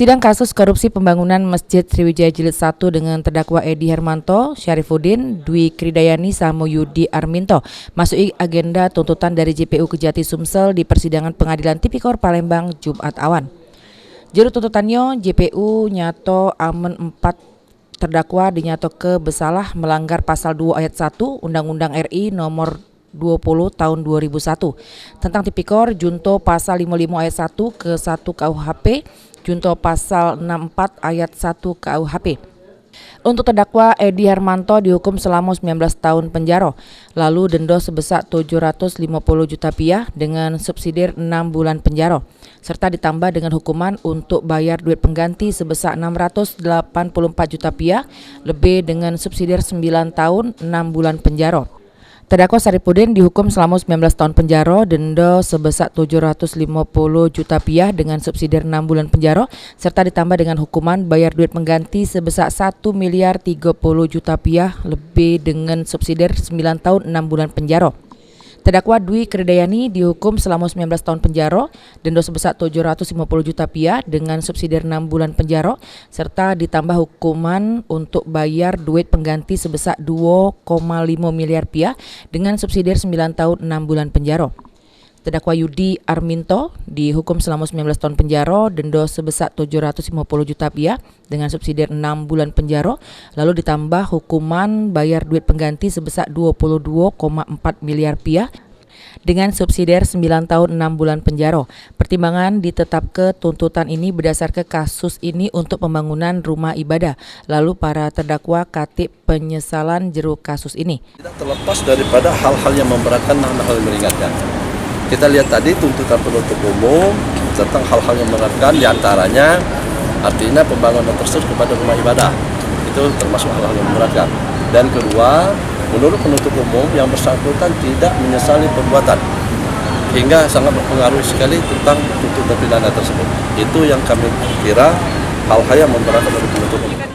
Sidang kasus korupsi pembangunan Masjid Sriwijaya Jilid 1 dengan terdakwa Edi Hermanto, Syarifuddin, Dwi Kridayani, sama Yudi Arminto masuki agenda tuntutan dari JPU Kejati Sumsel di persidangan Pengadilan Tipikor Palembang Jumat awan. Juru tuntutannya JPU nyato amen 4 terdakwa dinyato ke bersalah melanggar pasal 2 ayat 1 Undang-Undang RI nomor 20 tahun 2001 tentang Tipikor junto pasal 55 ayat 1 ke 1 KUHP junto pasal 64 ayat 1 KUHP. Untuk terdakwa Edi Hermanto dihukum selama 19 tahun penjara, lalu denda sebesar 750 juta rupiah dengan subsidiar 6 bulan penjara, serta ditambah dengan hukuman untuk bayar duit pengganti sebesar 684 juta rupiah, lebih dengan subsidiar 9 tahun 6 bulan penjara. Terdakwa Syarifuddin dihukum selama 19 tahun penjara, denda sebesar 750 juta rupiah dengan subsidiar 6 bulan penjara, serta ditambah dengan hukuman bayar duit pengganti sebesar 1 miliar 30 juta rupiah, lebih dengan subsidiar 9 tahun 6 bulan penjara. Terdakwa Dwi Kridayani dihukum selama 19 tahun penjara, denda sebesar 750 juta rupiah dengan subsidiar 6 bulan penjara, serta ditambah hukuman untuk bayar duit pengganti sebesar 2,5 miliar rupiah dengan subsidiar 9 tahun 6 bulan penjara. Terdakwa Yudi Arminto dihukum selama 19 tahun penjara, denda sebesar 750 juta rupiah dengan subsidiar 6 bulan penjara, lalu ditambah hukuman bayar duit pengganti sebesar 22,4 miliar rupiah dengan subsidiar 9 tahun 6 bulan penjara. Pertimbangan ditetapkan tuntutan ini berdasarkan kasus ini untuk pembangunan rumah ibadah. Lalu para terdakwa katip penyesalan jero kasus ini. Tidak terlepas daripada hal-hal yang memberatkan dan hal yang meringankan. Kita lihat tadi tuntutan penuntut umum tentang hal-hal yang memberatkan, diantaranya artinya pembangunan tersebut kepada rumah ibadah. Itu termasuk hal-hal yang memberatkan. Dan kedua, menurut penuntut umum yang bersangkutan tidak menyesali perbuatan, hingga sangat berpengaruh sekali tentang tuntutan pidana tersebut. Itu yang kami kira hal-hal yang memberatkan dari penuntut umum.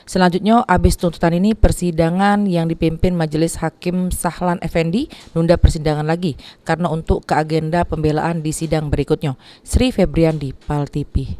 Selanjutnya, habis tuntutan ini, persidangan yang dipimpin Majelis Hakim Sahlan Effendi nunda persidangan lagi karena untuk ke agenda pembelaan di sidang berikutnya. Sri Febriandi, PAL TV.